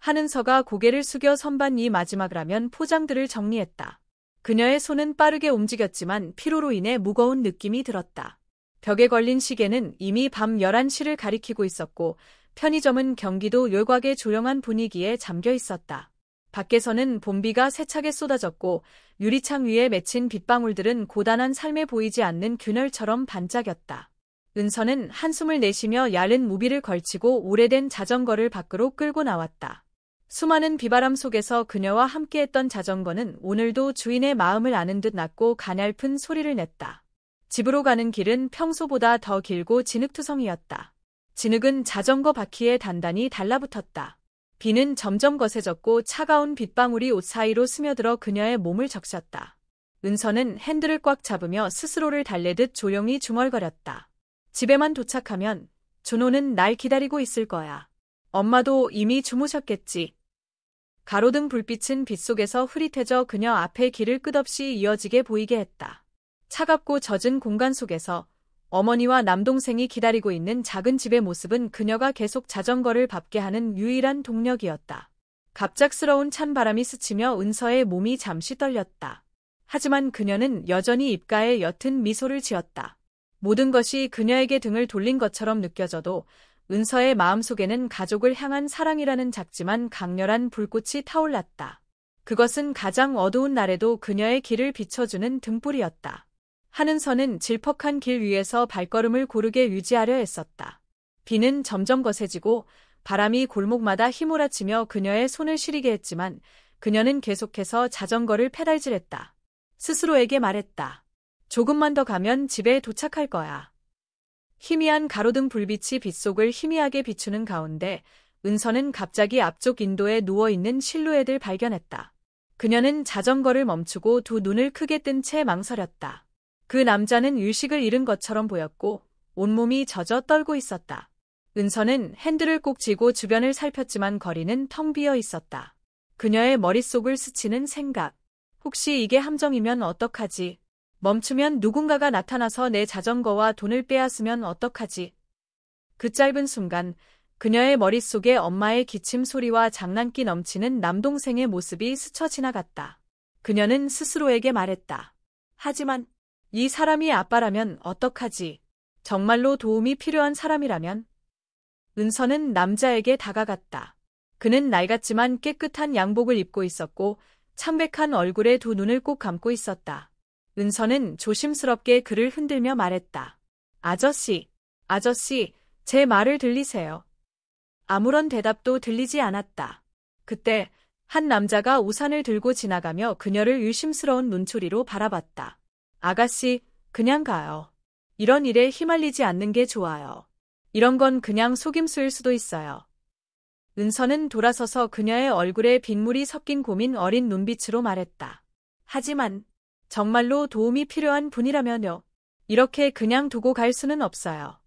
한은서가 고개를 숙여 선반 이 마지막 라면 포장들을 정리했다. 그녀의 손은 빠르게 움직였지만 피로로 인해 무거운 느낌이 들었다. 벽에 걸린 시계는 이미 밤 11시를 가리키고 있었고 편의점은 경기도 열곽의 조용한 분위기에 잠겨 있었다. 밖에서는 봄비가 세차게 쏟아졌고 유리창 위에 맺힌 빗방울들은 고단한 삶에 보이지 않는 균열처럼 반짝였다. 은서는 한숨을 내쉬며 얇은 무비를 걸치고 오래된 자전거를 밖으로 끌고 나왔다. 수많은 비바람 속에서 그녀와 함께했던 자전거는 오늘도 주인의 마음을 아는 듯 낮고 가냘픈 소리를 냈다. 집으로 가는 길은 평소보다 더 길고 진흙투성이었다. 진흙은 자전거 바퀴에 단단히 달라붙었다. 비는 점점 거세졌고 차가운 빗방울이 옷 사이로 스며들어 그녀의 몸을 적셨다. 은서는 핸들을 꽉 잡으며 스스로를 달래듯 조용히 중얼거렸다. 집에만 도착하면 준호는 날 기다리고 있을 거야. 엄마도 이미 주무셨겠지. 가로등 불빛은 빗속에서 흐릿해져 그녀 앞에 길을 끝없이 이어지게 보이게 했다. 차갑고 젖은 공간 속에서 어머니와 남동생이 기다리고 있는 작은 집의 모습은 그녀가 계속 자전거를 밟게 하는 유일한 동력이었다. 갑작스러운 찬 바람이 스치며 은서의 몸이 잠시 떨렸다. 하지만 그녀는 여전히 입가에 옅은 미소를 지었다. 모든 것이 그녀에게 등을 돌린 것처럼 느껴져도 은서의 마음속에는 가족을 향한 사랑이라는 작지만 강렬한 불꽃이 타올랐다. 그것은 가장 어두운 날에도 그녀의 길을 비춰주는 등불이었다. 한은서는 질퍽한 길 위에서 발걸음을 고르게 유지하려 했었다. 비는 점점 거세지고 바람이 골목마다 휘몰아치며 그녀의 손을 시리게 했지만 그녀는 계속해서 자전거를 페달질했다. 스스로에게 말했다. 조금만 더 가면 집에 도착할 거야. 희미한 가로등 불빛이 빗속을 희미하게 비추는 가운데 은서는 갑자기 앞쪽 인도에 누워있는 실루엣을 발견했다. 그녀는 자전거를 멈추고 두 눈을 크게 뜬 채 망설였다. 그 남자는 의식을 잃은 것처럼 보였고 온몸이 젖어 떨고 있었다. 은서는 핸들을 꼭 쥐고 주변을 살폈지만 거리는 텅 비어 있었다. 그녀의 머릿속을 스치는 생각. 혹시 이게 함정이면 어떡하지? 멈추면 누군가가 나타나서 내 자전거와 돈을 빼앗으면 어떡하지? 그 짧은 순간 그녀의 머릿속에 엄마의 기침 소리와 장난기 넘치는 남동생의 모습이 스쳐 지나갔다. 그녀는 스스로에게 말했다. 하지만 이 사람이 아빠라면 어떡하지? 정말로 도움이 필요한 사람이라면? 은서는 남자에게 다가갔다. 그는 낡았지만 깨끗한 양복을 입고 있었고 창백한 얼굴에 두 눈을 꼭 감고 있었다. 은서는 조심스럽게 그를 흔들며 말했다. 아저씨, 제 말을 들리세요? 아무런 대답도 들리지 않았다. 그때 한 남자가 우산을 들고 지나가며 그녀를 의심스러운 눈초리로 바라봤다. 아가씨, 그냥 가요. 이런 일에 휘말리지 않는 게 좋아요. 이런 건 그냥 속임수일 수도 있어요. 은서는 돌아서서 그녀의 얼굴에 빗물이 섞인 고민 어린 눈빛으로 말했다. 하지만 정말로 도움이 필요한 분이라면요. 이렇게 그냥 두고 갈 수는 없어요.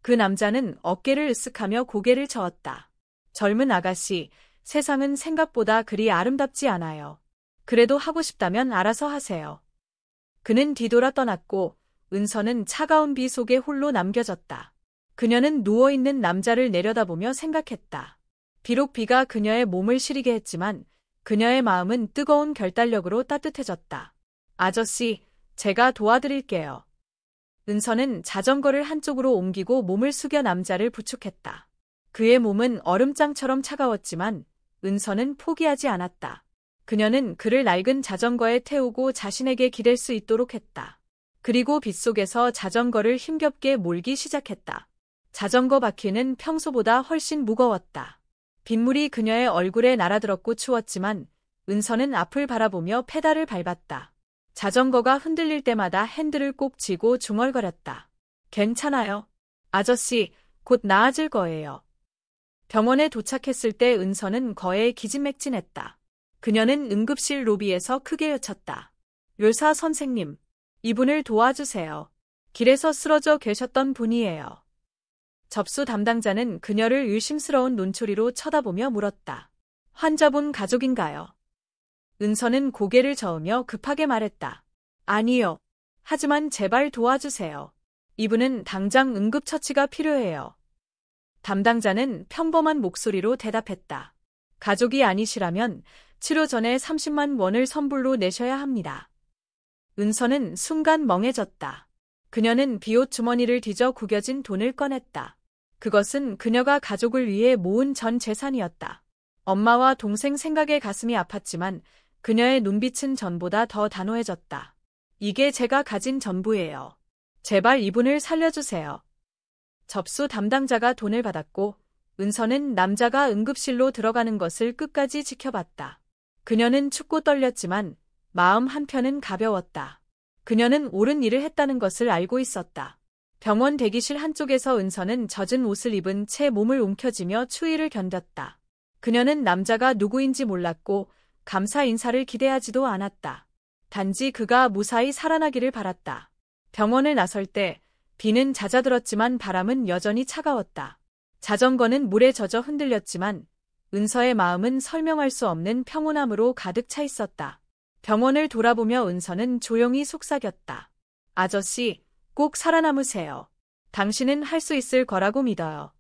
그 남자는 어깨를 으쓱하며 고개를 저었다. 젊은 아가씨, 세상은 생각보다 그리 아름답지 않아요. 그래도 하고 싶다면 알아서 하세요. 그는 뒤돌아 떠났고 은서는 차가운 비 속에 홀로 남겨졌다. 그녀는 누워있는 남자를 내려다보며 생각했다. 비록 비가 그녀의 몸을 시리게 했지만 그녀의 마음은 뜨거운 결단력으로 따뜻해졌다. 아저씨, 제가 도와드릴게요. 은서는 자전거를 한쪽으로 옮기고 몸을 숙여 남자를 부축했다. 그의 몸은 얼음장처럼 차가웠지만 은서는 포기하지 않았다. 그녀는 그를 낡은 자전거에 태우고 자신에게 기댈 수 있도록 했다. 그리고 빗속에서 자전거를 힘겹게 몰기 시작했다. 자전거 바퀴는 평소보다 훨씬 무거웠다. 빗물이 그녀의 얼굴에 날아들었고 추웠지만 은서는 앞을 바라보며 페달을 밟았다. 자전거가 흔들릴 때마다 핸들을 꼭 쥐고 중얼거렸다. 괜찮아요. 아저씨, 곧 나아질 거예요. 병원에 도착했을 때 은서는 거의 기진맥진했다. 그녀는 응급실 로비에서 크게 외쳤다. 요사 선생님, 이분을 도와주세요. 길에서 쓰러져 계셨던 분이에요. 접수 담당자는 그녀를 의심스러운 눈초리로 쳐다보며 물었다. 환자분 가족인가요? 은서는 고개를 저으며 급하게 말했다. 아니요. 하지만 제발 도와주세요. 이분은 당장 응급처치가 필요해요. 담당자는 평범한 목소리로 대답했다. 가족이 아니시라면 치료 전에 30만 원을 선불로 내셔야 합니다. 은서는 순간 멍해졌다. 그녀는 비옷 주머니를 뒤져 구겨진 돈을 꺼냈다. 그것은 그녀가 가족을 위해 모은 전 재산이었다. 엄마와 동생 생각에 가슴이 아팠지만 그녀의 눈빛은 전보다 더 단호해졌다. 이게 제가 가진 전부예요. 제발 이분을 살려주세요. 접수 담당자가 돈을 받았고 은서는 남자가 응급실로 들어가는 것을 끝까지 지켜봤다. 그녀는 춥고 떨렸지만 마음 한편은 가벼웠다. 그녀는 옳은 일을 했다는 것을 알고 있었다. 병원 대기실 한쪽에서 은서는 젖은 옷을 입은 채 몸을 움켜쥐며 추위를 견뎠다. 그녀는 남자가 누구인지 몰랐고 감사 인사를 기대하지도 않았다. 단지 그가 무사히 살아나기를 바랐다. 병원을 나설 때 비는 잦아들었지만 바람은 여전히 차가웠다. 자전거는 물에 젖어 흔들렸지만 은서의 마음은 설명할 수 없는 평온함으로 가득 차 있었다. 병원을 돌아보며 은서는 조용히 속삭였다. 아저씨, 꼭 살아남으세요. 당신은 할 수 있을 거라고 믿어요.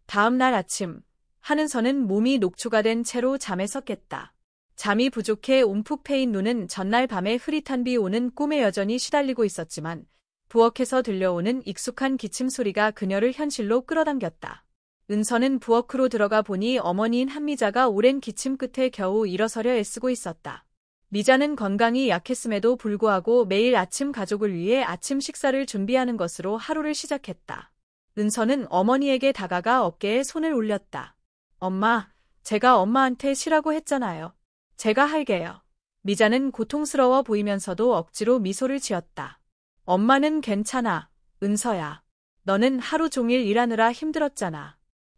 다음 날 아침, 한은서는 몸이 녹초가 된 채로 잠에서 깼다. 잠이 부족해 움푹 패인 눈은 전날 밤에 흐릿한 비 오는 꿈에 여전히 시달리고 있었지만 부엌에서 들려오는 익숙한 기침 소리가 그녀를 현실로 끌어당겼다. 은서는 부엌으로 들어가 보니 어머니인 한미자가 오랜 기침 끝에 겨우 일어서려 애쓰고 있었다. 미자는 건강이 약했음에도 불구하고 매일 아침 가족을 위해 아침 식사를 준비하는 것으로 하루를 시작했다. 은서는 어머니에게 다가가 어깨에 손을 올렸다. 엄마, 제가 엄마한테 쉬라고 했잖아요. 제가 할게요. 미자는 고통스러워 보이면서도 억지로 미소를 지었다. 엄마는 괜찮아, 은서야. 너는 하루 종일 일하느라 힘들었잖아.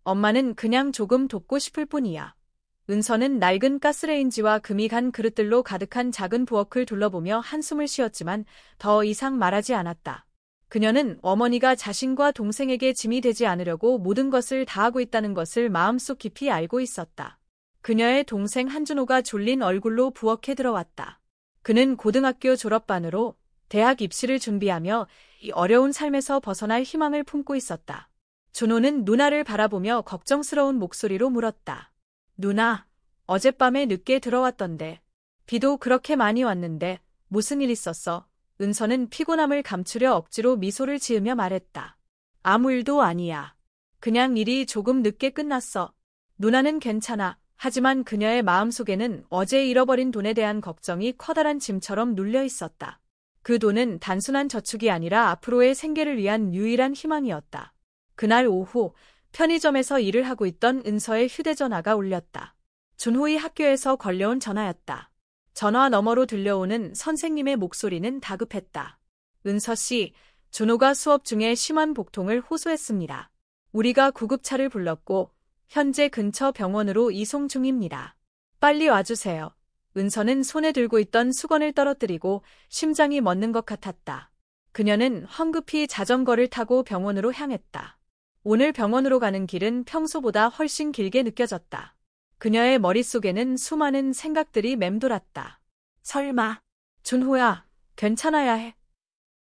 엄마는 그냥 조금 돕고 싶을 뿐이야. 은서는 낡은 가스레인지와 금이 간 그릇들로 가득한 작은 부엌을 둘러보며 한숨을 쉬었지만 더 이상 말하지 않았다. 그녀는 어머니가 자신과 동생에게 짐이 되지 않으려고 모든 것을 다하고 있다는 것을 마음속 깊이 알고 있었다. 그녀의 동생 한준호가 졸린 얼굴로 부엌에 들어왔다. 그는 고등학교 졸업반으로 대학 입시를 준비하며 이 어려운 삶에서 벗어날 희망을 품고 있었다. 준호는 누나를 바라보며 걱정스러운 목소리로 물었다. 누나, 어젯밤에 늦게 들어왔던데. 비도 그렇게 많이 왔는데 무슨 일 있었어? 은서는 피곤함을 감추려 억지로 미소를 지으며 말했다. 아무 일도 아니야. 그냥 일이 조금 늦게 끝났어. 누나는 괜찮아. 하지만 그녀의 마음속에는 어제 잃어버린 돈에 대한 걱정이 커다란 짐처럼 눌려 있었다. 그 돈은 단순한 저축이 아니라 앞으로의 생계를 위한 유일한 희망이었다. 그날 오후 편의점에서 일을 하고 있던 은서의 휴대전화가 울렸다. 준호의 학교에서 걸려온 전화였다. 전화 너머로 들려오는 선생님의 목소리는 다급했다. 은서 씨, 준호가 수업 중에 심한 복통을 호소했습니다. 우리가 구급차를 불렀고 현재 근처 병원으로 이송 중입니다. 빨리 와주세요. 은서는 손에 들고 있던 수건을 떨어뜨리고 심장이 멎는 것 같았다. 그녀는 황급히 자전거를 타고 병원으로 향했다. 오늘 병원으로 가는 길은 평소보다 훨씬 길게 느껴졌다. 그녀의 머릿속에는 수많은 생각들이 맴돌았다. 설마, 준호야, 괜찮아야 해.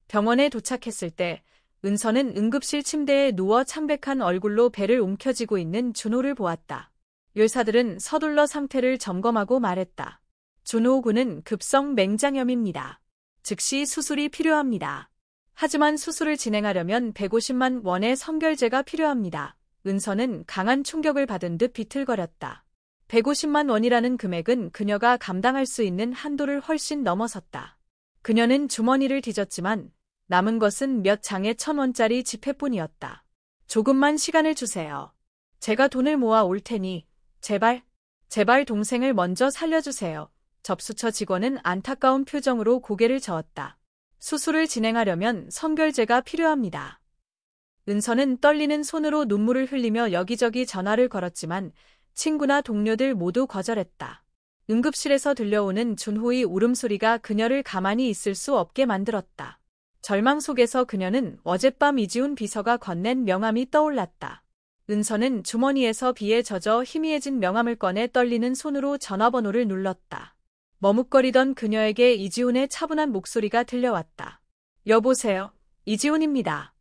병원에 도착했을 때 은서는 응급실 침대에 누워 창백한 얼굴로 배를 움켜쥐고 있는 준호를 보았다. 의사들은 서둘러 상태를 점검하고 말했다. 준호 군은 급성 맹장염입니다. 즉시 수술이 필요합니다. 하지만 수술을 진행하려면 150만 원의 선결제가 필요합니다. 은서는 강한 충격을 받은 듯 비틀거렸다. 150만 원이라는 금액은 그녀가 감당할 수 있는 한도를 훨씬 넘어섰다. 그녀는 주머니를 뒤졌지만 남은 것은 몇 장의 1,000원짜리 지폐뿐이었다. 조금만 시간을 주세요. 제가 돈을 모아 올 테니 제발 동생을 먼저 살려주세요. 접수처 직원은 안타까운 표정으로 고개를 저었다. 수술을 진행하려면 선결제가 필요합니다. 은서는 떨리는 손으로 눈물을 흘리며 여기저기 전화를 걸었지만 친구나 동료들 모두 거절했다. 응급실에서 들려오는 준호의 울음소리가 그녀를 가만히 있을 수 없게 만들었다. 절망 속에서 그녀는 어젯밤 이지훈 비서가 건넨 명함이 떠올랐다. 은서는 주머니에서 비에 젖어 희미해진 명함을 꺼내 떨리는 손으로 전화번호를 눌렀다. 머뭇거리던 그녀에게 이지훈의 차분한 목소리가 들려왔다. 여보세요, 이지훈입니다.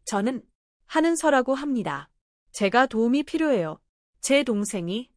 저는 한은서라고 합니다. 제가 도움이 필요해요. 제 동생이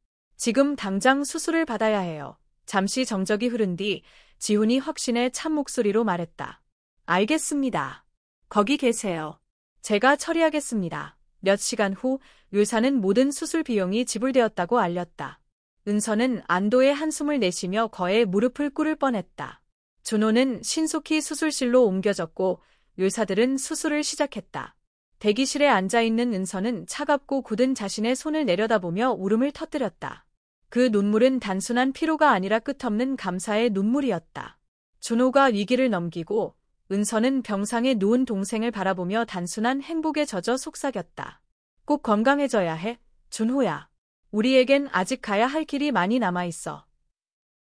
지금 당장 수술을 받아야 해요. 잠시 정적이 흐른 뒤 지훈이 확신에 찬 목소리로 말했다. 알겠습니다. 거기 계세요. 제가 처리하겠습니다. 몇 시간 후 의사는 모든 수술 비용이 지불되었다고 알렸다. 은서는 안도의 한숨을 내쉬며 거의 무릎을 꿇을 뻔했다. 준호는 신속히 수술실로 옮겨졌고 의사들은 수술을 시작했다. 대기실에 앉아있는 은서는 차갑고 굳은 자신의 손을 내려다보며 울음을 터뜨렸다. 그 눈물은 단순한 피로가 아니라 끝없는 감사의 눈물이었다. 준호가 위기를 넘기고 은서는 병상에 누운 동생을 바라보며 단순한 행복에 젖어 속삭였다. 꼭 건강해져야 해, 준호야. 우리에겐 아직 가야 할 길이 많이 남아있어.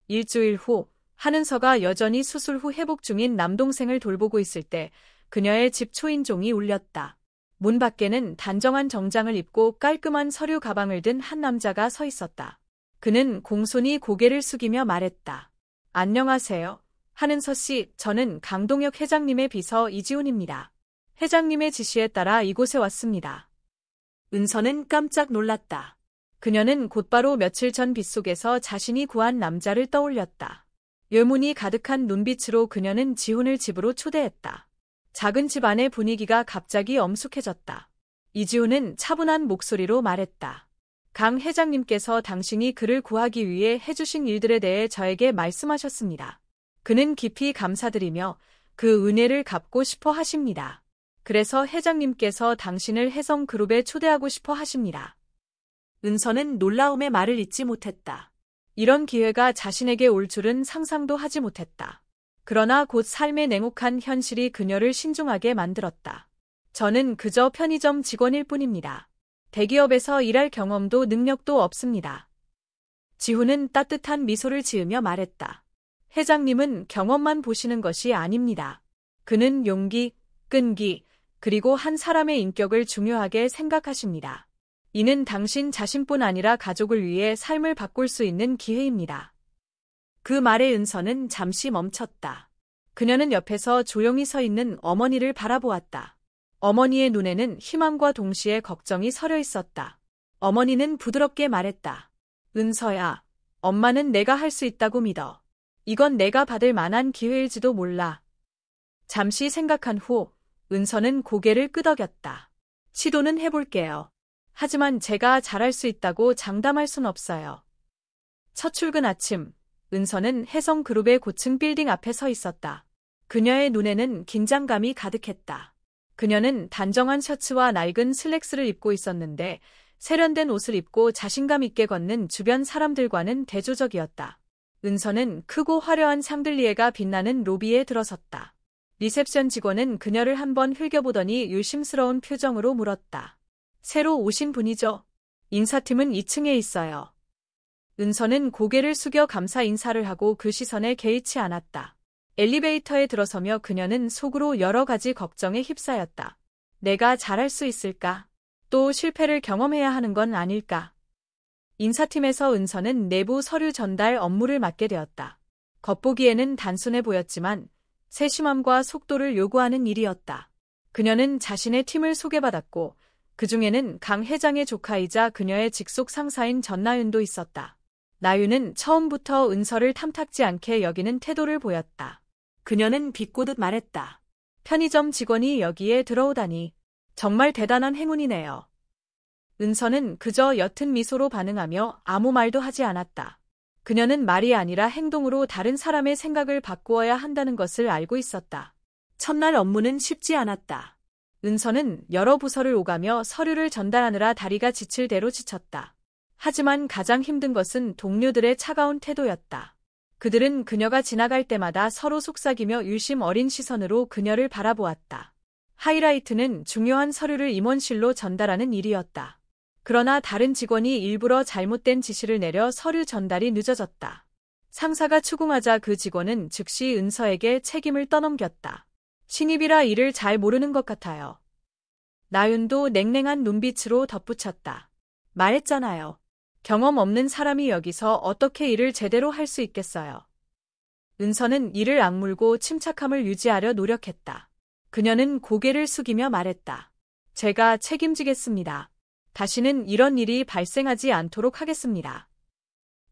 일주일 후, 한은서가 여전히 수술 후 회복 중인 남동생을 돌보고 있을 때 그녀의 집 초인종이 울렸다. 문 밖에는 단정한 정장을 입고 깔끔한 서류 가방을 든 한 남자가 서 있었다. 그는 공손히 고개를 숙이며 말했다. 안녕하세요. 한은서 씨, 저는 강동혁 회장님의 비서 이지훈입니다. 회장님의 지시에 따라 이곳에 왔습니다. 은서는 깜짝 놀랐다. 그녀는 곧바로 며칠 전 빗속에서 자신이 구한 남자를 떠올렸다. 의문이 가득한 눈빛으로 그녀는 지훈을 집으로 초대했다. 작은 집 안의 분위기가 갑자기 엄숙해졌다. 이지훈은 차분한 목소리로 말했다. 강 회장님께서 당신이 그를 구하기 위해 해주신 일들에 대해 저에게 말씀하셨습니다. 그는 깊이 감사드리며 그 은혜를 갚고 싶어 하십니다. 그래서 회장님께서 당신을 혜성그룹에 초대하고 싶어 하십니다. 은서는 놀라움의 말을 잇지 못했다. 이런 기회가 자신에게 올 줄은 상상도 하지 못했다. 그러나 곧 삶의 냉혹한 현실이 그녀를 신중하게 만들었다. 저는 그저 편의점 직원일 뿐입니다. 대기업에서 일할 경험도 능력도 없습니다. 지훈은 따뜻한 미소를 지으며 말했다. 회장님은 경험만 보시는 것이 아닙니다. 그는 용기, 끈기, 그리고 한 사람의 인격을 중요하게 생각하십니다. 이는 당신 자신뿐 아니라 가족을 위해 삶을 바꿀 수 있는 기회입니다. 그 말에 은서는 잠시 멈췄다. 그녀는 옆에서 조용히 서 있는 어머니를 바라보았다. 어머니의 눈에는 희망과 동시에 걱정이 서려 있었다. 어머니는 부드럽게 말했다. 은서야, 엄마는 내가 할 수 있다고 믿어. 이건 내가 받을 만한 기회일지도 몰라. 잠시 생각한 후 은서는 고개를 끄덕였다. 시도는 해볼게요. 하지만 제가 잘할 수 있다고 장담할 순 없어요. 첫 출근 아침, 은서는 혜성그룹의 고층 빌딩 앞에 서 있었다. 그녀의 눈에는 긴장감이 가득했다. 그녀는 단정한 셔츠와 낡은 슬랙스를 입고 있었는데 세련된 옷을 입고 자신감 있게 걷는 주변 사람들과는 대조적이었다. 은서는 크고 화려한 샹들리에가 빛나는 로비에 들어섰다. 리셉션 직원은 그녀를 한번 흘겨보더니 유심스러운 표정으로 물었다. 새로 오신 분이죠? 인사팀은 2층에 있어요. 은서는 고개를 숙여 감사 인사를 하고 그 시선에 개의치 않았다. 엘리베이터에 들어서며 그녀는 속으로 여러 가지 걱정에 휩싸였다. 내가 잘할 수 있을까? 또 실패를 경험해야 하는 건 아닐까? 인사팀에서 은서는 내부 서류 전달 업무를 맡게 되었다. 겉보기에는 단순해 보였지만 세심함과 속도를 요구하는 일이었다. 그녀는 자신의 팀을 소개받았고 그중에는 강 회장의 조카이자 그녀의 직속 상사인 전나윤도 있었다. 나윤은 처음부터 은서를 탐탁지 않게 여기는 태도를 보였다. 그녀는 비꼬듯 말했다. 편의점 직원이 여기에 들어오다니 정말 대단한 행운이네요. 은서는 그저 옅은 미소로 반응하며 아무 말도 하지 않았다. 그녀는 말이 아니라 행동으로 다른 사람의 생각을 바꾸어야 한다는 것을 알고 있었다. 첫날 업무는 쉽지 않았다. 은서는 여러 부서를 오가며 서류를 전달하느라 다리가 지칠 대로 지쳤다. 하지만 가장 힘든 것은 동료들의 차가운 태도였다. 그들은 그녀가 지나갈 때마다 서로 속삭이며 유심 어린 시선으로 그녀를 바라보았다. 하이라이트는 중요한 서류를 임원실로 전달하는 일이었다. 그러나 다른 직원이 일부러 잘못된 지시를 내려 서류 전달이 늦어졌다. 상사가 추궁하자 그 직원은 즉시 은서에게 책임을 떠넘겼다. 신입이라 일을 잘 모르는 것 같아요. 나윤도 냉랭한 눈빛으로 덧붙였다. 말했잖아요. 경험 없는 사람이 여기서 어떻게 일을 제대로 할 수 있겠어요. 은서는 이를 악물고 침착함을 유지하려 노력했다. 그녀는 고개를 숙이며 말했다. 제가 책임지겠습니다. 다시는 이런 일이 발생하지 않도록 하겠습니다.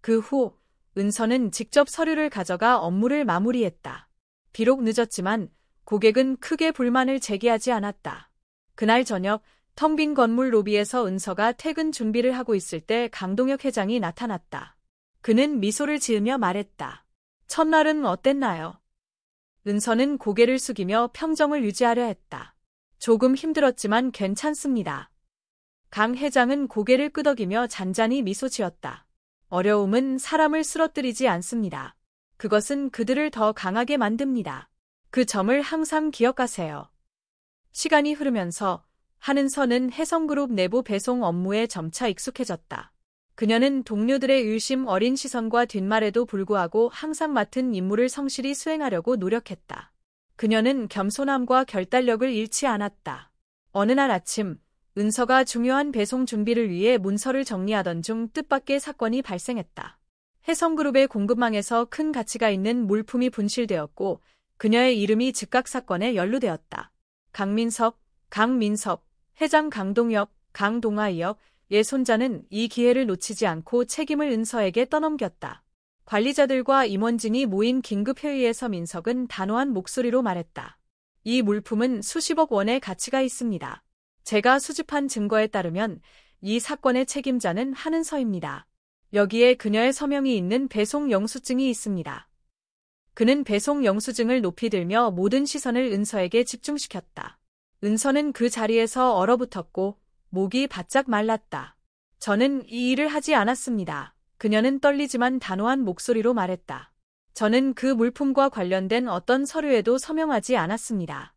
그 후 은서는 직접 서류를 가져가 업무를 마무리했다. 비록 늦었지만 고객은 크게 불만을 제기하지 않았다. 그날 저녁 텅 빈 건물 로비에서 은서가 퇴근 준비를 하고 있을 때 강동혁 회장이 나타났다. 그는 미소를 지으며 말했다. 첫날은 어땠나요? 은서는 고개를 숙이며 평정을 유지하려 했다. 조금 힘들었지만 괜찮습니다. 강 회장은 고개를 끄덕이며 잔잔히 미소 지었다. 어려움은 사람을 쓰러뜨리지 않습니다. 그것은 그들을 더 강하게 만듭니다. 그 점을 항상 기억하세요. 시간이 흐르면서 한은서는 혜성그룹 내부 배송 업무에 점차 익숙해졌다. 그녀는 동료들의 의심 어린 시선과 뒷말에도 불구하고 항상 맡은 임무를 성실히 수행하려고 노력했다. 그녀는 겸손함과 결단력을 잃지 않았다. 어느 날 아침, 은서가 중요한 배송 준비를 위해 문서를 정리하던 중 뜻밖의 사건이 발생했다. 혜성그룹의 공급망에서 큰 가치가 있는 물품이 분실되었고 그녀의 이름이 즉각 사건에 연루되었다. 강민섭, 회장 강동혁, 강동아이역, 손자는 이 기회를 놓치지 않고 책임을 은서에게 떠넘겼다. 관리자들과 임원진이 모인 긴급회의에서 민석은 단호한 목소리로 말했다. 이 물품은 수십억 원의 가치가 있습니다. 제가 수집한 증거에 따르면 이 사건의 책임자는 한은서입니다. 여기에 그녀의 서명이 있는 배송 영수증이 있습니다. 그는 배송 영수증을 높이 들며 모든 시선을 은서에게 집중시켰다. 은서는 그 자리에서 얼어붙었고 목이 바짝 말랐다. 저는 이 일을 하지 않았습니다. 그녀는 떨리지만 단호한 목소리로 말했다. 저는 그 물품과 관련된 어떤 서류에도 서명하지 않았습니다.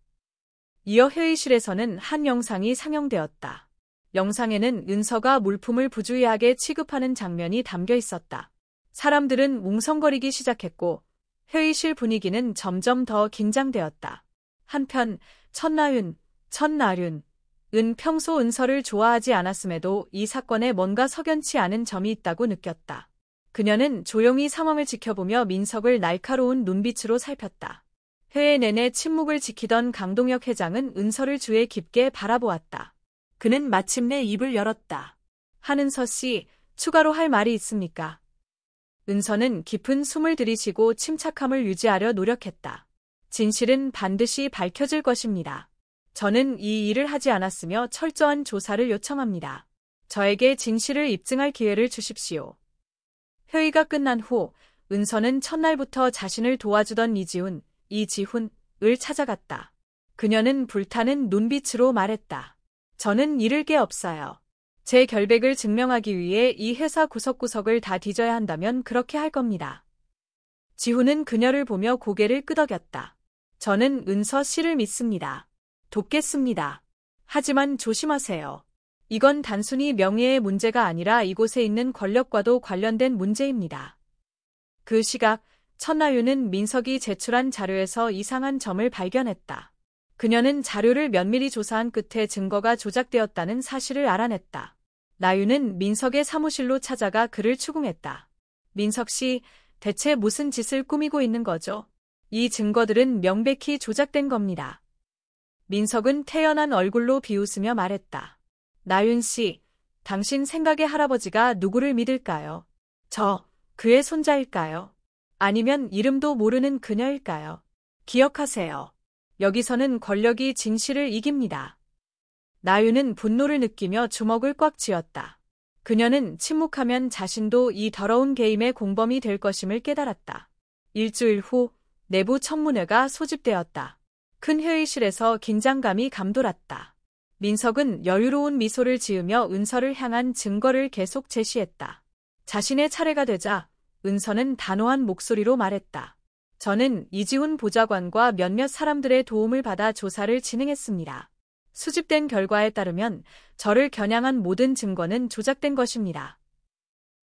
이어 회의실에서는 한 영상이 상영되었다. 영상에는 은서가 물품을 부주의하게 취급하는 장면이 담겨 있었다. 사람들은 웅성거리기 시작했고 회의실 분위기는 점점 더 긴장되었다. 한편 천나윤은 평소 은서를 좋아하지 않았음에도 이 사건에 뭔가 석연치 않은 점이 있다고 느꼈다. 그녀는 조용히 상황을 지켜보며 민석을 날카로운 눈빛으로 살폈다. 회의 내내 침묵을 지키던 강동혁 회장은 은서를 주에 깊게 바라보았다. 그는 마침내 입을 열었다. 한은서 씨, 추가로 할 말이 있습니까? 은서는 깊은 숨을 들이쉬고 침착함을 유지하려 노력했다. 진실은 반드시 밝혀질 것입니다. 저는 이 일을 하지 않았으며 철저한 조사를 요청합니다. 저에게 진실을 입증할 기회를 주십시오. 회의가 끝난 후 은서는 첫날부터 자신을 도와주던 이지훈을 찾아갔다. 그녀는 불타는 눈빛으로 말했다. 저는 잃을 게 없어요. 제 결백을 증명하기 위해 이 회사 구석구석을 다 뒤져야 한다면 그렇게 할 겁니다. 지훈은 그녀를 보며 고개를 끄덕였다. 저는 은서 씨를 믿습니다. 돕겠습니다. 하지만 조심하세요. 이건 단순히 명예의 문제가 아니라 이곳에 있는 권력과도 관련된 문제입니다. 그 시각 천나윤은 민석이 제출한 자료에서 이상한 점을 발견했다. 그녀는 자료를 면밀히 조사한 끝에 증거가 조작되었다는 사실을 알아냈다. 나윤은 민석의 사무실로 찾아가 그를 추궁했다. 민석 씨, 대체 무슨 짓을 꾸미고 있는 거죠? 이 증거들은 명백히 조작된 겁니다. 민석은 태연한 얼굴로 비웃으며 말했다. 나윤 씨, 당신 생각의 할아버지가 누구를 믿을까요? 그의 손자일까요? 아니면 이름도 모르는 그녀일까요? 기억하세요. 여기서는 권력이 진실을 이깁니다. 나윤은 분노를 느끼며 주먹을 꽉 쥐었다. 그녀는 침묵하면 자신도 이 더러운 게임의 공범이 될 것임을 깨달았다. 일주일 후 내부 청문회가 소집되었다. 큰 회의실에서 긴장감이 감돌았다. 민석은 여유로운 미소를 지으며 은서를 향한 증거를 계속 제시했다. 자신의 차례가 되자 은서는 단호한 목소리로 말했다. 저는 이지훈 보좌관과 몇몇 사람들의 도움을 받아 조사를 진행했습니다. 수집된 결과에 따르면 저를 겨냥한 모든 증거는 조작된 것입니다.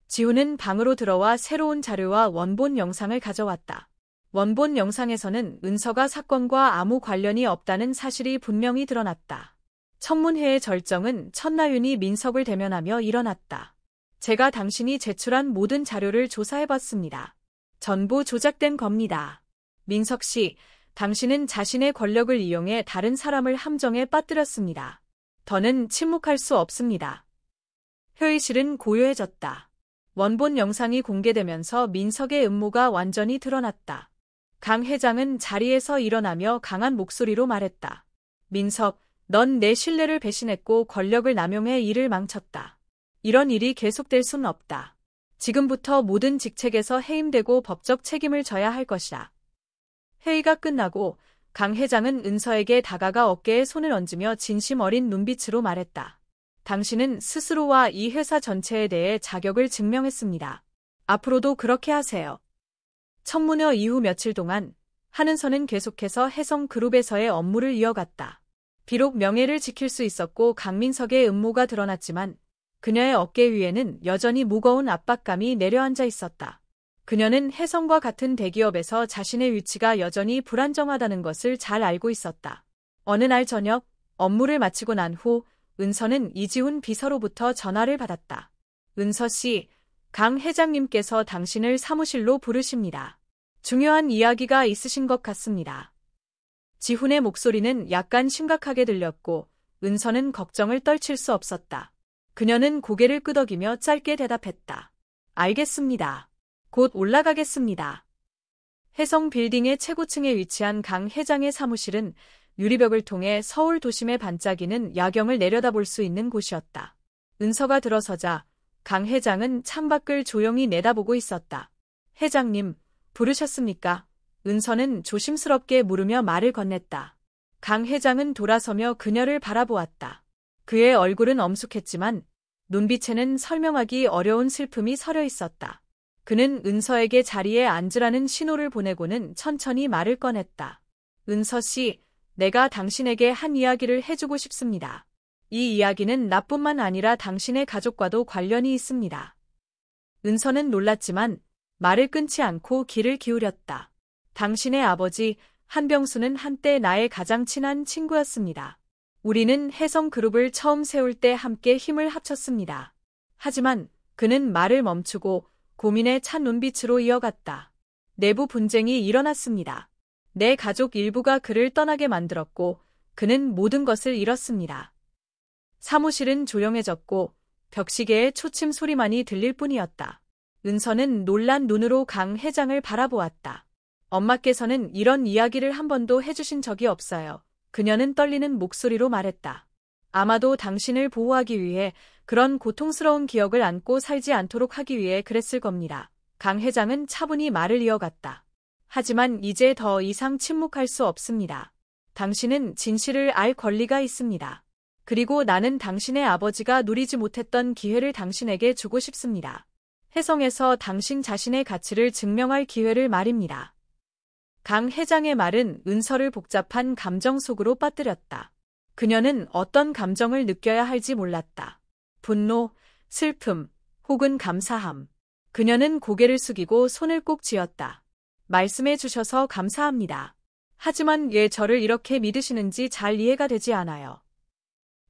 지훈은 방으로 들어와 새로운 자료와 원본 영상을 가져왔다. 원본 영상에서는 은서가 사건과 아무 관련이 없다는 사실이 분명히 드러났다. 청문회의 절정은 천나윤이 민석을 대면하며 일어났다. 제가 당신이 제출한 모든 자료를 조사해봤습니다. 전부 조작된 겁니다. 민석 씨, 당신은 자신의 권력을 이용해 다른 사람을 함정에 빠뜨렸습니다. 더는 침묵할 수 없습니다. 회의실은 고요해졌다. 원본 영상이 공개되면서 민석의 음모가 완전히 드러났다. 강 회장은 자리에서 일어나며 강한 목소리로 말했다. 민석, 넌 내 신뢰를 배신했고 권력을 남용해 일을 망쳤다. 이런 일이 계속될 순 없다. 지금부터 모든 직책에서 해임되고 법적 책임을 져야 할 것이다. 회의가 끝나고 강 회장은 은서에게 다가가 어깨에 손을 얹으며 진심 어린 눈빛으로 말했다. 당신은 스스로와 이 회사 전체에 대해 자격을 증명했습니다. 앞으로도 그렇게 하세요. 청문회 이후 며칠 동안 한은서는 계속해서 혜성그룹에서의 업무를 이어갔다. 비록 명예를 지킬 수 있었고 강민석의 음모가 드러났지만 그녀의 어깨 위에는 여전히 무거운 압박감이 내려앉아 있었다. 그녀는 혜성과 같은 대기업에서 자신의 위치가 여전히 불안정하다는 것을 잘 알고 있었다. 어느 날 저녁 업무를 마치고 난 후 은서는 이지훈 비서로부터 전화를 받았다. 은서 씨, 강 회장님께서 당신을 사무실로 부르십니다. 중요한 이야기가 있으신 것 같습니다. 지훈의 목소리는 약간 심각하게 들렸고 은서는 걱정을 떨칠 수 없었다. 그녀는 고개를 끄덕이며 짧게 대답했다. 알겠습니다. 곧 올라가겠습니다. 혜성 빌딩의 최고층에 위치한 강 회장의 사무실은 유리벽을 통해 서울 도심에 반짝이는 야경을 내려다볼 수 있는 곳이었다. 은서가 들어서자 강 회장은 창밖을 조용히 내다보고 있었다. 회장님, 부르셨습니까? 은서는 조심스럽게 물으며 말을 건넸다. 강 회장은 돌아서며 그녀를 바라보았다. 그의 얼굴은 엄숙했지만 눈빛에는 설명하기 어려운 슬픔이 서려 있었다. 그는 은서에게 자리에 앉으라는 신호를 보내고는 천천히 말을 꺼냈다. 은서 씨, 내가 당신에게 한 이야기를 해주고 싶습니다. 이 이야기는 나뿐만 아니라 당신의 가족과도 관련이 있습니다. 은서는 놀랐지만 말을 끊지 않고 귀를 기울였다. 당신의 아버지 한병수는 한때 나의 가장 친한 친구였습니다. 우리는 혜성그룹을 처음 세울 때 함께 힘을 합쳤습니다. 하지만 그는 말을 멈추고 고민에 찬 눈빛으로 이어갔다. 내부 분쟁이 일어났습니다. 내 가족 일부가 그를 떠나게 만들었고 그는 모든 것을 잃었습니다. 사무실은 조용해졌고 벽시계의 초침 소리만이 들릴 뿐이었다. 은서는 놀란 눈으로 강 회장을 바라보았다. 엄마께서는 이런 이야기를 한 번도 해주신 적이 없어요. 그녀는 떨리는 목소리로 말했다. 아마도 당신을 보호하기 위해 그런 고통스러운 기억을 안고 살지 않도록 하기 위해 그랬을 겁니다. 강 회장은 차분히 말을 이어갔다. 하지만 이제 더 이상 침묵할 수 없습니다. 당신은 진실을 알 권리가 있습니다. 그리고 나는 당신의 아버지가 누리지 못했던 기회를 당신에게 주고 싶습니다. 혜성에서 당신 자신의 가치를 증명할 기회를 말입니다. 강 회장의 말은 은서를 복잡한 감정 속으로 빠뜨렸다. 그녀는 어떤 감정을 느껴야 할지 몰랐다. 분노, 슬픔, 혹은 감사함. 그녀는 고개를 숙이고 손을 꼭 쥐었다. 말씀해 주셔서 감사합니다. 하지만 왜 저를 이렇게 믿으시는지 잘 이해가 되지 않아요.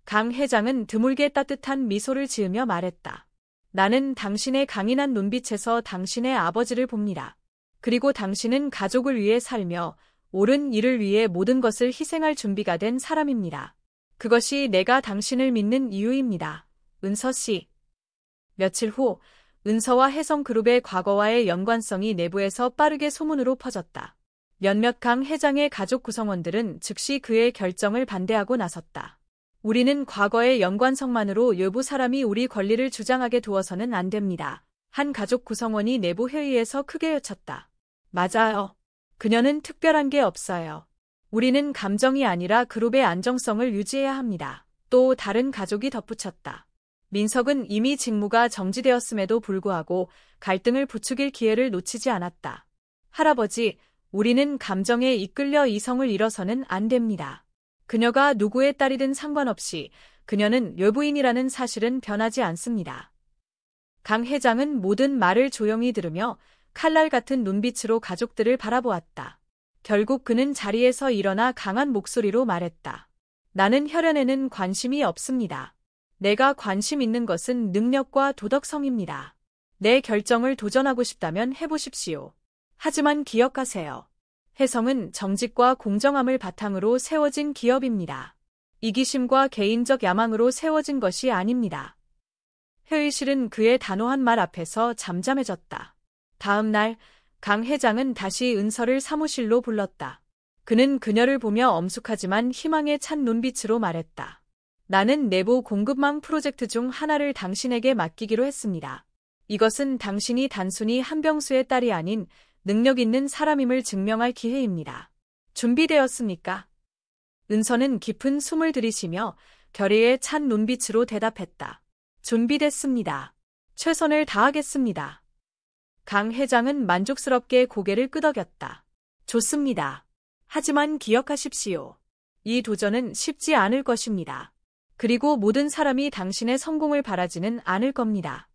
강 회장은 드물게 따뜻한 미소를 지으며 말했다. 나는 당신의 강인한 눈빛에서 당신의 아버지를 봅니다. 그리고 당신은 가족을 위해 살며 옳은 일을 위해 모든 것을 희생할 준비가 된 사람입니다. 그것이 내가 당신을 믿는 이유입니다. 은서 씨. 며칠 후 은서와 혜성그룹의 과거와의 연관성이 내부에서 빠르게 소문으로 퍼졌다. 몇몇 강 회장의 가족 구성원들은 즉시 그의 결정을 반대하고 나섰다. 우리는 과거의 연관성만으로 외부 사람이 우리 권리를 주장하게 두어서는 안 됩니다. 한 가족 구성원이 내부 회의에서 크게 외쳤다. 맞아요. 그녀는 특별한 게 없어요. 우리는 감정이 아니라 그룹의 안정성을 유지해야 합니다. 또 다른 가족이 덧붙였다. 민석은 이미 직무가 정지되었음에도 불구하고 갈등을 부추길 기회를 놓치지 않았다. 할아버지, 우리는 감정에 이끌려 이성을 잃어서는 안 됩니다. 그녀가 누구의 딸이든 상관없이 그녀는 외부인이라는 사실은 변하지 않습니다. 강 회장은 모든 말을 조용히 들으며 칼날 같은 눈빛으로 가족들을 바라보았다. 결국 그는 자리에서 일어나 강한 목소리로 말했다. 나는 혈연에는 관심이 없습니다. 내가 관심 있는 것은 능력과 도덕성입니다. 내 결정을 도전하고 싶다면 해보십시오. 하지만 기억하세요. 혜성은 정직과 공정함을 바탕으로 세워진 기업입니다. 이기심과 개인적 야망으로 세워진 것이 아닙니다. 회의실은 그의 단호한 말 앞에서 잠잠해졌다. 다음 날 강 회장은 다시 은서를 사무실로 불렀다. 그는 그녀를 보며 엄숙하지만 희망에 찬 눈빛으로 말했다. 나는 내부 공급망 프로젝트 중 하나를 당신에게 맡기기로 했습니다. 이것은 당신이 단순히 한병수의 딸이 아닌 능력 있는 사람임을 증명할 기회입니다. 준비되었습니까? 은서는 깊은 숨을 들이쉬며 결의에 찬 눈빛으로 대답했다. 준비됐습니다. 최선을 다하겠습니다. 강 회장은 만족스럽게 고개를 끄덕였다. 좋습니다. 하지만 기억하십시오. 이 도전은 쉽지 않을 것입니다. 그리고 모든 사람이 당신의 성공을 바라지는 않을 겁니다.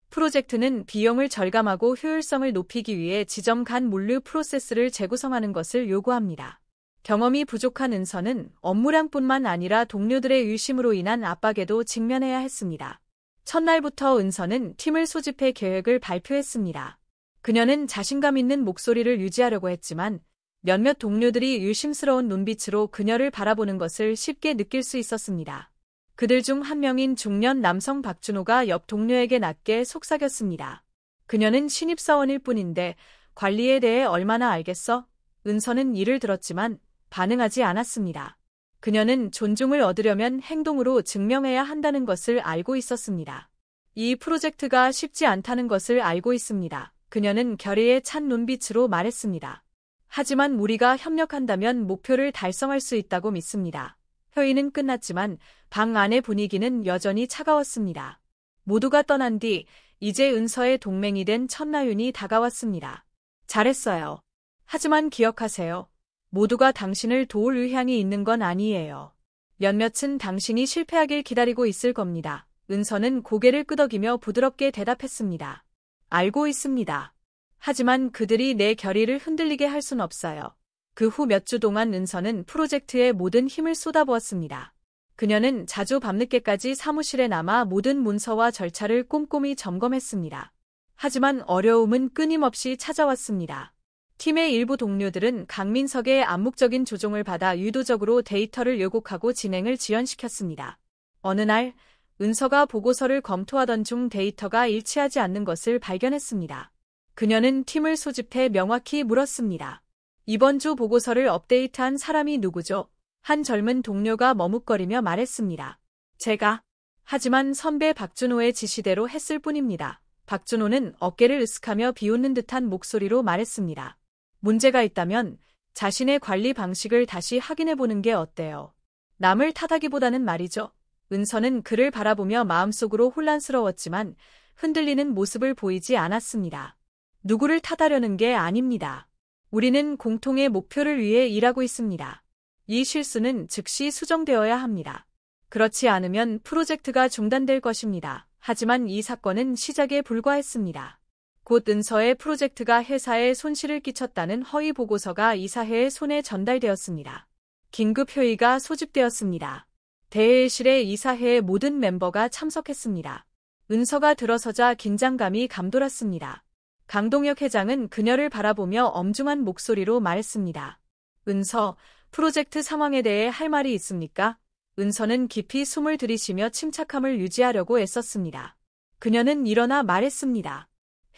프로젝트는 비용을 절감하고 효율성을 높이기 위해 지점 간 물류 프로세스를 재구성하는 것을 요구합니다. 경험이 부족한 은서는 업무량뿐만 아니라 동료들의 의심으로 인한 압박에도 직면해야 했습니다. 첫날부터 은서는 팀을 소집해 계획을 발표했습니다. 그녀는 자신감 있는 목소리를 유지하려고 했지만 몇몇 동료들이 의심스러운 눈빛으로 그녀를 바라보는 것을 쉽게 느낄 수 있었습니다. 그들 중 한 명인 중년 남성 박준호가 옆 동료에게 낮게 속삭였습니다. 그녀는 신입사원일 뿐인데 관리에 대해 얼마나 알겠어? 은서는 이를 들었지만 반응하지 않았습니다. 그녀는 존중을 얻으려면 행동으로 증명해야 한다는 것을 알고 있었습니다. 이 프로젝트가 쉽지 않다는 것을 알고 있습니다. 그녀는 결의에 찬 눈빛으로 말했습니다. 하지만 우리가 협력한다면 목표를 달성할 수 있다고 믿습니다. 회의는 끝났지만 방 안의 분위기는 여전히 차가웠습니다. 모두가 떠난 뒤 이제 은서의 동맹이 된 천나윤이 다가왔습니다. 잘했어요. 하지만 기억하세요. 모두가 당신을 도울 의향이 있는 건 아니에요. 몇몇은 당신이 실패하길 기다리고 있을 겁니다. 은서는 고개를 끄덕이며 부드럽게 대답했습니다. 알고 있습니다. 하지만 그들이 내 결의를 흔들리게 할 순 없어요. 그 후 몇 주 동안 은서는 프로젝트에 모든 힘을 쏟아부었습니다. 그녀는 자주 밤늦게까지 사무실에 남아 모든 문서와 절차를 꼼꼼히 점검했습니다. 하지만 어려움은 끊임없이 찾아왔습니다. 팀의 일부 동료들은 강민석의 암묵적인 조종을 받아 의도적으로 데이터를 왜곡하고 진행을 지연시켰습니다. 어느 날 은서가 보고서를 검토하던 중 데이터가 일치하지 않는 것을 발견했습니다. 그녀는 팀을 소집해 명확히 물었습니다. 이번 주 보고서를 업데이트한 사람이 누구죠? 한 젊은 동료가 머뭇거리며 말했습니다. 제가. 하지만 선배 박준호의 지시대로 했을 뿐입니다. 박준호는 어깨를 으쓱하며 비웃는 듯한 목소리로 말했습니다. 문제가 있다면 자신의 관리 방식을 다시 확인해보는 게 어때요? 남을 탓하기보다는 말이죠. 은서는 그를 바라보며 마음속으로 혼란스러웠지만 흔들리는 모습을 보이지 않았습니다. 누구를 탓하려는 게 아닙니다. 우리는 공통의 목표를 위해 일하고 있습니다. 이 실수는 즉시 수정되어야 합니다. 그렇지 않으면 프로젝트가 중단될 것입니다. 하지만 이 사건은 시작에 불과했습니다. 곧 은서의 프로젝트가 회사에 손실을 끼쳤다는 허위 보고서가 이사회의 손에 전달되었습니다. 긴급 회의가 소집되었습니다. 대회실에 이사회의 모든 멤버가 참석했습니다. 은서가 들어서자 긴장감이 감돌았습니다. 강동혁 회장은 그녀를 바라보며 엄중한 목소리로 말했습니다. 은서, 프로젝트 상황에 대해 할 말이 있습니까? 은서는 깊이 숨을 들이쉬며 침착함을 유지하려고 애썼습니다. 그녀는 일어나 말했습니다.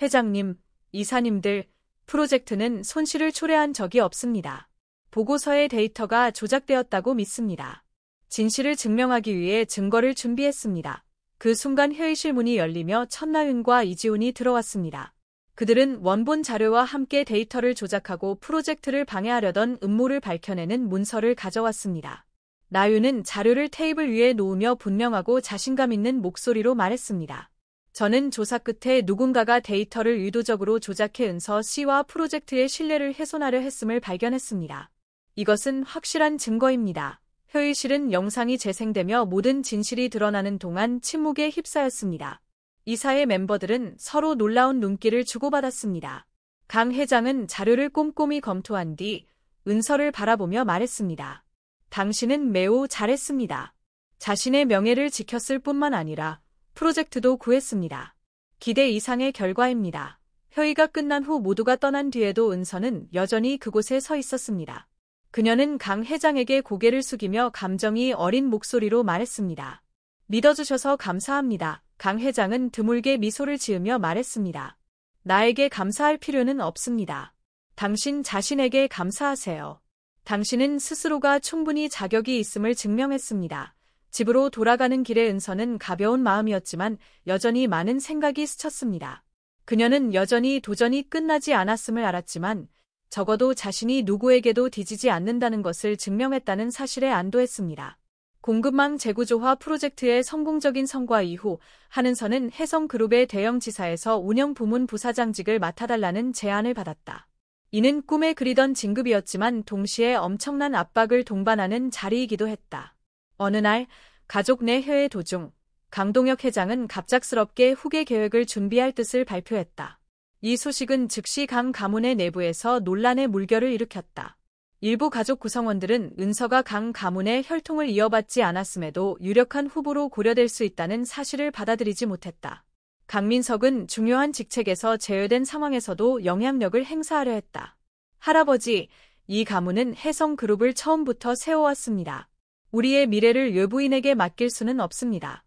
회장님, 이사님들, 프로젝트는 손실을 초래한 적이 없습니다. 보고서의 데이터가 조작되었다고 믿습니다. 진실을 증명하기 위해 증거를 준비했습니다. 그 순간 회의실 문이 열리며 천나윤과 이지훈이 들어왔습니다. 그들은 원본 자료와 함께 데이터를 조작하고 프로젝트를 방해하려던 음모를 밝혀내는 문서를 가져왔습니다. 나윤은 자료를 테이블 위에 놓으며 분명하고 자신감 있는 목소리로 말했습니다. 저는 조사 끝에 누군가가 데이터를 의도적으로 조작해 은서 씨와 프로젝트의 신뢰를 훼손하려 했음을 발견했습니다. 이것은 확실한 증거입니다. 회의실은 영상이 재생되며 모든 진실이 드러나는 동안 침묵에 휩싸였습니다. 이사의 멤버들은 서로 놀라운 눈길을 주고받았습니다. 강 회장은 자료를 꼼꼼히 검토한 뒤 은서를 바라보며 말했습니다. 당신은 매우 잘했습니다. 자신의 명예를 지켰을 뿐만 아니라 프로젝트도 구했습니다. 기대 이상의 결과입니다. 회의가 끝난 후 모두가 떠난 뒤에도 은서는 여전히 그곳에 서 있었습니다. 그녀는 강 회장에게 고개를 숙이며 감정이 어린 목소리로 말했습니다. 믿어주셔서 감사합니다. 강 회장은 드물게 미소를 지으며 말했습니다. 나에게 감사할 필요는 없습니다. 당신 자신에게 감사하세요. 당신은 스스로가 충분히 자격이 있음을 증명했습니다. 집으로 돌아가는 길에 은서는 가벼운 마음이었지만 여전히 많은 생각이 스쳤습니다. 그녀는 여전히 도전이 끝나지 않았음을 알았지만 적어도 자신이 누구에게도 뒤지지 않는다는 것을 증명했다는 사실에 안도했습니다. 공급망 재구조화 프로젝트의 성공적인 성과 이후 한은서는 혜성그룹의 대형 지사에서 운영부문 부사장직을 맡아달라는 제안을 받았다. 이는 꿈에 그리던 진급이었지만 동시에 엄청난 압박을 동반하는 자리이기도 했다. 어느 날 가족 내 해외 도중 강동혁 회장은 갑작스럽게 후계 계획을 준비할 뜻을 발표했다. 이 소식은 즉시 강 가문의 내부에서 논란의 물결을 일으켰다. 일부 가족 구성원들은 은서가 강 가문의 혈통을 이어받지 않았음에도 유력한 후보로 고려될 수 있다는 사실을 받아들이지 못했다. 강민석은 중요한 직책에서 제외된 상황에서도 영향력을 행사하려 했다. 할아버지, 이 가문은 혜성그룹을 처음부터 세워왔습니다. 우리의 미래를 외부인에게 맡길 수는 없습니다.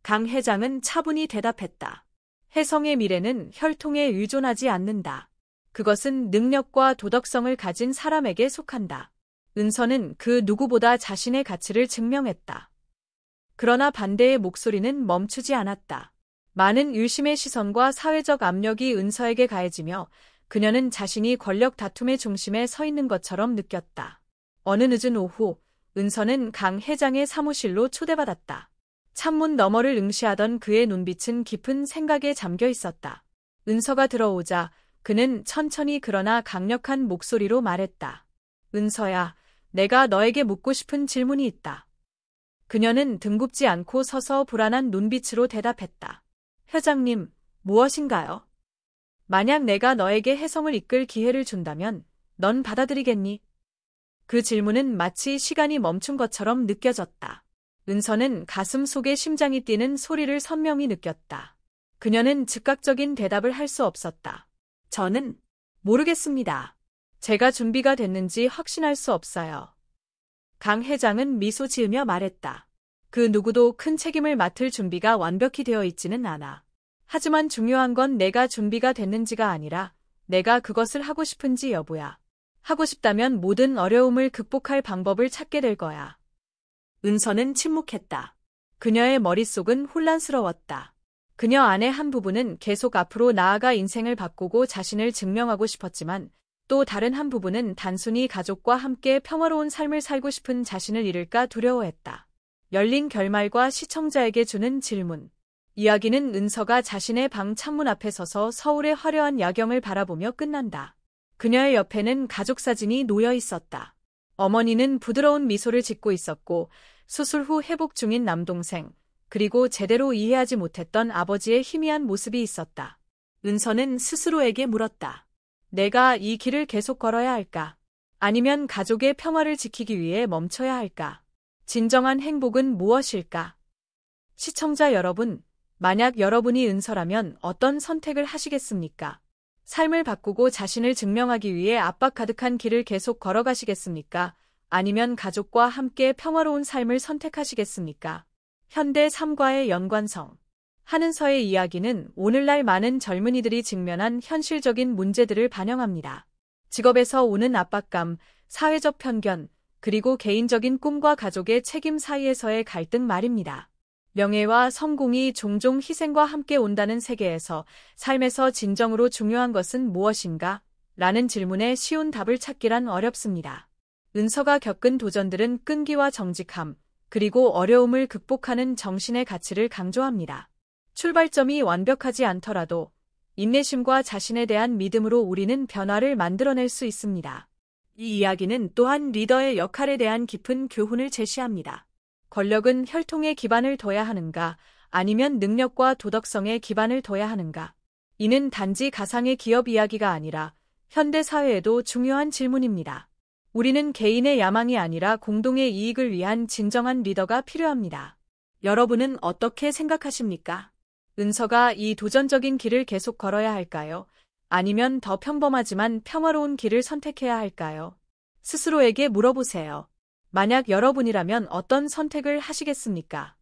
강 회장은 차분히 대답했다. 혜성의 미래는 혈통에 의존하지 않는다. 그것은 능력과 도덕성을 가진 사람에게 속한다. 은서는 그 누구보다 자신의 가치를 증명했다. 그러나 반대의 목소리는 멈추지 않았다. 많은 유심의 시선과 사회적 압력이 은서에게 가해지며 그녀는 자신이 권력 다툼의 중심에 서 있는 것처럼 느꼈다. 어느 늦은 오후, 은서는 강 회장의 사무실로 초대받았다. 창문 너머를 응시하던 그의 눈빛은 깊은 생각에 잠겨 있었다. 은서가 들어오자 그는 천천히 그러나 강력한 목소리로 말했다. 은서야, 내가 너에게 묻고 싶은 질문이 있다. 그녀는 등굽지 않고 서서 불안한 눈빛으로 대답했다. 회장님, 무엇인가요? 만약 내가 너에게 혜성을 이끌 기회를 준다면 넌 받아들이겠니? 그 질문은 마치 시간이 멈춘 것처럼 느껴졌다. 은서는 가슴 속에 심장이 뛰는 소리를 선명히 느꼈다. 그녀는 즉각적인 대답을 할 수 없었다. 저는 모르겠습니다. 제가 준비가 됐는지 확신할 수 없어요. 강 회장은 미소 지으며 말했다. 그 누구도 큰 책임을 맡을 준비가 완벽히 되어 있지는 않아. 하지만 중요한 건 내가 준비가 됐는지가 아니라 내가 그것을 하고 싶은지 여부야. 하고 싶다면 모든 어려움을 극복할 방법을 찾게 될 거야. 은서는 침묵했다. 그녀의 머릿속은 혼란스러웠다. 그녀 안의 한 부분은 계속 앞으로 나아가 인생을 바꾸고 자신을 증명하고 싶었지만 또 다른 한 부분은 단순히 가족과 함께 평화로운 삶을 살고 싶은 자신을 잃을까 두려워했다. 열린 결말과 시청자에게 주는 질문. 이야기는 은서가 자신의 방 창문 앞에 서서 서울의 화려한 야경을 바라보며 끝난다. 그녀의 옆에는 가족 사진이 놓여 있었다. 어머니는 부드러운 미소를 짓고 있었고 수술 후 회복 중인 남동생, 그리고 제대로 이해하지 못했던 아버지의 희미한 모습이 있었다. 은서는 스스로에게 물었다. 내가 이 길을 계속 걸어야 할까? 아니면 가족의 평화를 지키기 위해 멈춰야 할까? 진정한 행복은 무엇일까? 시청자 여러분, 만약 여러분이 은서라면 어떤 선택을 하시겠습니까? 삶을 바꾸고 자신을 증명하기 위해 압박 가득한 길을 계속 걸어가시겠습니까? 아니면 가족과 함께 평화로운 삶을 선택하시겠습니까? 현대 삶과의 연관성. 한은서의 이야기는 오늘날 많은 젊은이들이 직면한 현실적인 문제들을 반영합니다. 직업에서 오는 압박감, 사회적 편견, 그리고 개인적인 꿈과 가족의 책임 사이에서의 갈등 말입니다. 명예와 성공이 종종 희생과 함께 온다는 세계에서 삶에서 진정으로 중요한 것은 무엇인가? 라는 질문에 쉬운 답을 찾기란 어렵습니다. 은서가 겪은 도전들은 끈기와 정직함, 그리고 어려움을 극복하는 정신의 가치를 강조합니다. 출발점이 완벽하지 않더라도 인내심과 자신에 대한 믿음으로 우리는 변화를 만들어낼 수 있습니다. 이 이야기는 또한 리더의 역할에 대한 깊은 교훈을 제시합니다. 권력은 혈통에 기반을 둬야 하는가, 아니면 능력과 도덕성에 기반을 둬야 하는가? 이는 단지 가상의 기업 이야기가 아니라 현대 사회에도 중요한 질문입니다. 우리는 개인의 야망이 아니라 공동의 이익을 위한 진정한 리더가 필요합니다. 여러분은 어떻게 생각하십니까? 은서가 이 도전적인 길을 계속 걸어야 할까요? 아니면 더 평범하지만 평화로운 길을 선택해야 할까요? 스스로에게 물어보세요. 만약 여러분이라면 어떤 선택을 하시겠습니까?